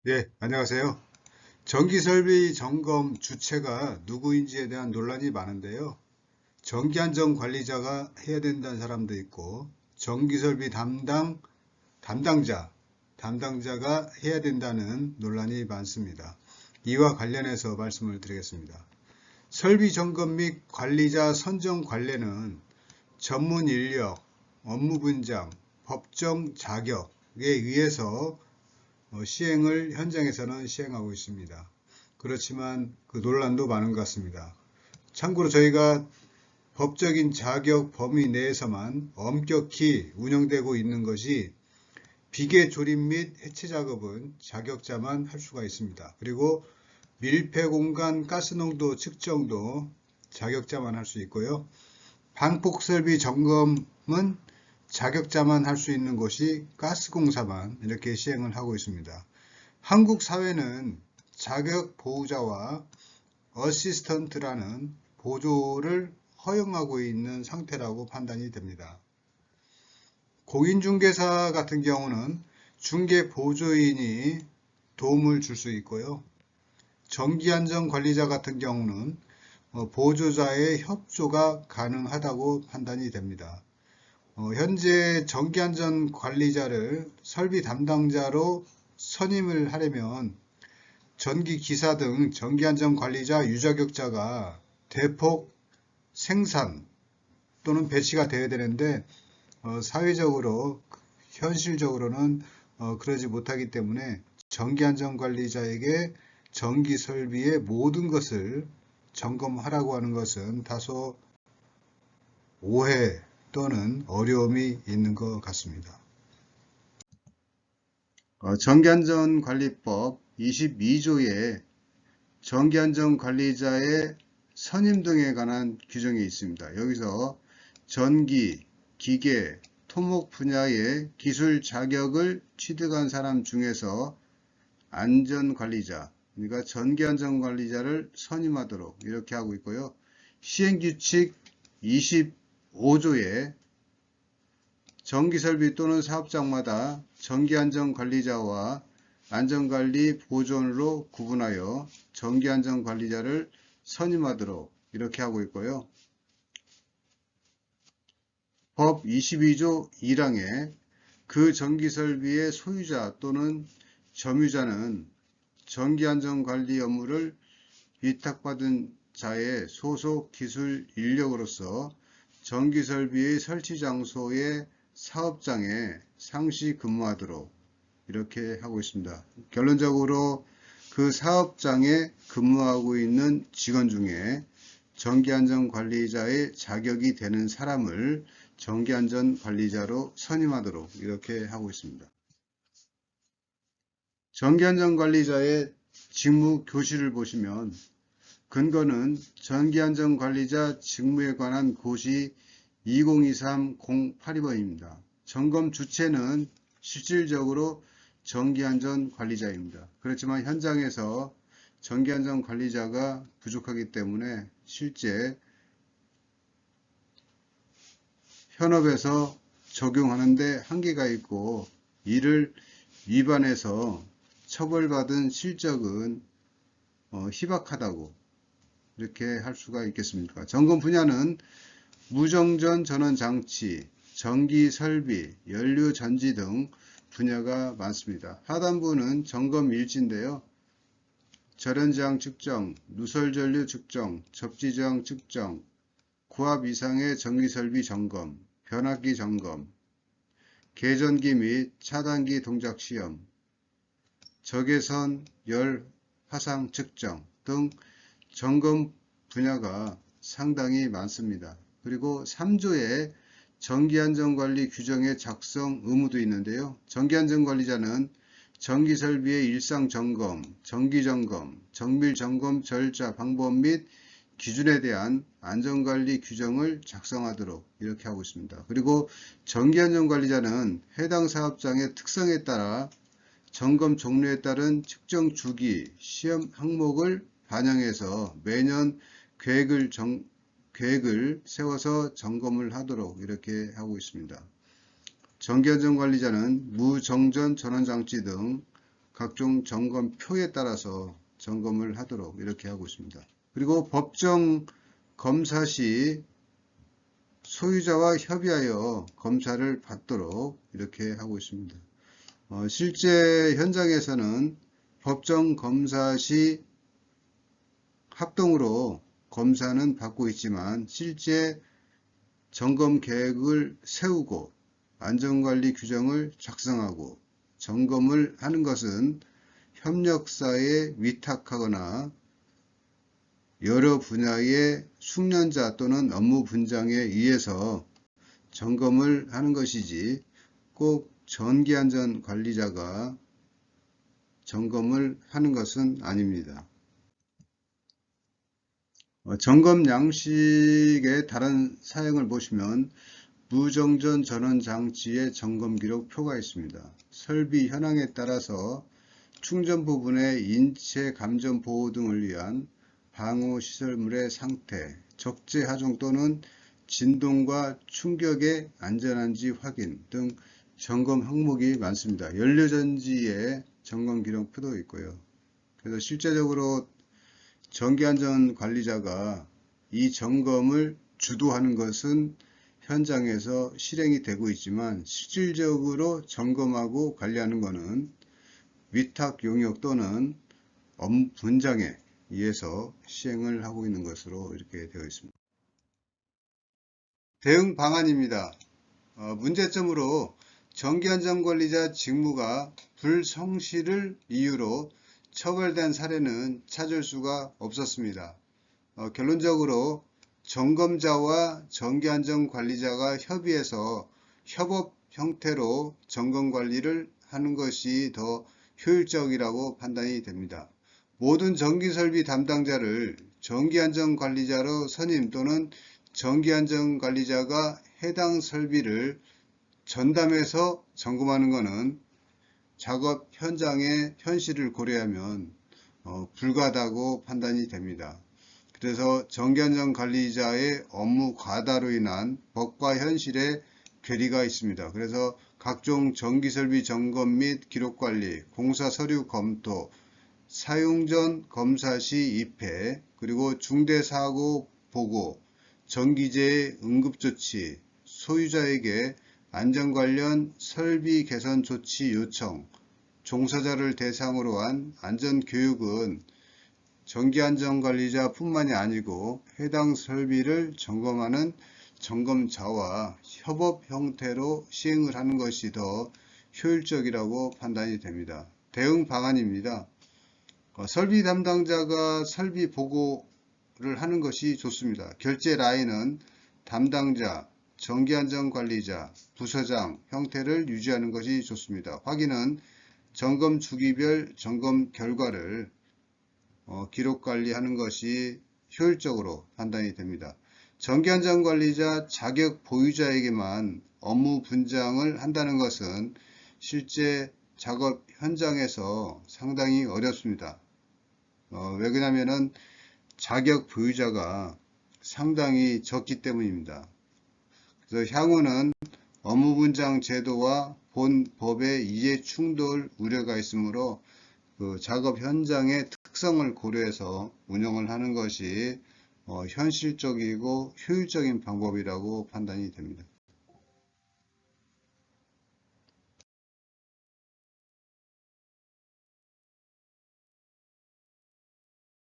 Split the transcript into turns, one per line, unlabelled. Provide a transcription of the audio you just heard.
네, 안녕하세요. 전기설비 점검 주체가 누구인지에 대한 논란이 많은데요. 전기안전관리자가 해야 된다는 사람도 있고, 전기설비 담당자가 해야 된다는 논란이 많습니다. 이와 관련해서 말씀을 드리겠습니다. 설비 점검 및 관리자 선정 관례는 전문 인력, 업무 분장, 법정 자격에 의해서 시행을 현장에서는 시행하고 있습니다. 그렇지만 그 논란도 많은 것 같습니다. 참고로 저희가 법적인 자격 범위 내에서만 엄격히 운영되고 있는 것이 비계 조립 및 해체 작업은 자격자만 할 수가 있습니다. 그리고 밀폐 공간 가스농도 측정도 자격자만 할 수 있고요. 방폭 설비 점검은 자격자만 할 수 있는 곳이 가스공사만 이렇게 시행을 하고 있습니다. 한국 사회는 자격 보호자와 어시스턴트라는 보조를 허용하고 있는 상태라고 판단이 됩니다. 공인중개사 같은 경우는 중개 보조인이 도움을 줄 수 있고요. 전기안전관리자 같은 경우는 보조자의 협조가 가능하다고 판단이 됩니다. 현재 전기안전관리자를 설비 담당자로 선임을 하려면 전기기사 등 전기안전관리자 유자격자가 대폭 생산 또는 배치가 되어야 되는데 사회적으로 현실적으로는 그러지 못하기 때문에 전기안전관리자에게 전기설비의 모든 것을 점검하라고 하는 것은 다소 오해 또는 어려움이 있는 것 같습니다. 전기안전관리법 22조에 전기안전관리자의 선임 등에 관한 규정이 있습니다. 여기서 전기, 기계, 토목 분야의 기술 자격을 취득한 사람 중에서 안전관리자, 그러니까 전기안전관리자를 선임하도록 이렇게 하고 있고요. 시행규칙 25조에 전기설비 또는 사업장마다 전기안전관리자와 안전관리 보존으로 구분하여 전기안전관리자를 선임하도록 이렇게 하고 있고요. 법 22조 1항에 그 전기설비의 소유자 또는 점유자는 전기안전관리 업무를 위탁받은 자의 소속 기술 인력으로서 전기설비의 설치 장소의 사업장에 상시 근무하도록 이렇게 하고 있습니다. 결론적으로 그 사업장에 근무하고 있는 직원 중에 전기안전관리자의 자격이 되는 사람을 전기안전관리자로 선임하도록 이렇게 하고 있습니다. 전기안전관리자의 직무 교시를 보시면 근거는 전기안전관리자 직무에 관한 고시 2023-082번입니다. 점검 주체는 실질적으로 전기안전관리자입니다. 그렇지만 현장에서 전기안전관리자가 부족하기 때문에 실제 현업에서 적용하는데 한계가 있고 이를 위반해서 처벌받은 실적은 희박하다고 이렇게 할 수가 있겠습니까? 점검 분야는 무정전 전원장치, 전기설비, 연료전지 등 분야가 많습니다. 하단부는 점검 일지인데요. 절연저항 측정, 누설전류 측정, 접지저항 측정, 고압 이상의 전기설비 점검, 변압기 점검, 계전기 및 차단기 동작 시험, 적외선 열 화상 측정 등 점검 분야가 상당히 많습니다. 그리고 3조에 전기안전관리 규정의 작성 의무도 있는데요. 전기안전관리자는 전기설비의 일상점검, 정기점검, 정밀점검 절차, 방법 및 기준에 대한 안전관리 규정을 작성하도록 이렇게 하고 있습니다. 그리고 전기안전관리자는 해당 사업장의 특성에 따라 점검 종류에 따른 측정 주기, 시험 항목을 반영해서 매년 계획을 세워서 점검을 하도록 이렇게 하고 있습니다. 전기안전관리자는 무정전 전원장치 등 각종 점검표에 따라서 점검을 하도록 이렇게 하고 있습니다. 그리고 법정 검사 시 소유자와 협의하여 검사를 받도록 이렇게 하고 있습니다. 실제 현장에서는 법정 검사 시 합동으로 검사는 받고 있지만 실제 점검 계획을 세우고 안전관리 규정을 작성하고 점검을 하는 것은 협력사에 위탁하거나 여러 분야의 숙련자 또는 업무 분장에 의해서 점검을 하는 것이지 꼭 전기안전관리자가 점검을 하는 것은 아닙니다. 점검 양식의 다른 사항을 보시면 무정전 전원 장치의 점검 기록 표가 있습니다. 설비 현황에 따라서 충전 부분의 인체 감전 보호 등을 위한 방호 시설물의 상태, 적재 하중 또는 진동과 충격에 안전한지 확인 등 점검 항목이 많습니다. 연료전지의 점검 기록 표도 있고요. 그래서 실제적으로 전기안전관리자가 이 점검을 주도하는 것은 현장에서 실행이 되고 있지만 실질적으로 점검하고 관리하는 것은 위탁 용역 또는 업무 분장에 의해서 시행을 하고 있는 것으로 이렇게 되어 있습니다. 대응 방안입니다. 문제점으로 전기안전관리자 직무가 불성실을 이유로 처벌된 사례는 찾을 수가 없었습니다. 결론적으로 점검자와 전기안전관리자가 협의해서 협업 형태로 점검관리를 하는 것이 더 효율적이라고 판단이 됩니다. 모든 전기설비 담당자를 전기안전관리자로 선임 또는 전기안전관리자가 해당 설비를 전담해서 점검하는 것은 작업 현장의 현실을 고려하면 불가하다고 판단이 됩니다. 그래서 전기안전관리자의 업무 과다로 인한 법과 현실의 괴리가 있습니다. 그래서 각종 전기설비 점검 및 기록관리, 공사 서류 검토, 사용 전 검사 시 입회, 그리고 중대사고 보고, 전기재해 응급조치, 소유자에게 안전 관련 설비 개선 조치 요청, 종사자를 대상으로 한 안전교육은 전기안전관리자 뿐만이 아니고 해당 설비를 점검하는 점검자와 협업 형태로 시행을 하는 것이 더 효율적이라고 판단이 됩니다. 대응 방안입니다. 설비 담당자가 설비 보고를 하는 것이 좋습니다. 결제 라인은 담당자, 전기안전관리자, 부서장 형태를 유지하는 것이 좋습니다. 확인은 점검 주기별 점검 결과를 기록 관리하는 것이 효율적으로 판단이 됩니다. 전기안전관리자 자격 보유자에게만 업무 분장을 한다는 것은 실제 작업 현장에서 상당히 어렵습니다. 왜 그러냐면은 자격 보유자가 상당히 적기 때문입니다. 그래서 향후는 업무 분장 제도와 본 법의 이해 충돌 우려가 있으므로 그 작업 현장의 특성을 고려해서 운영을 하는 것이 현실적이고 효율적인 방법이라고 판단이 됩니다.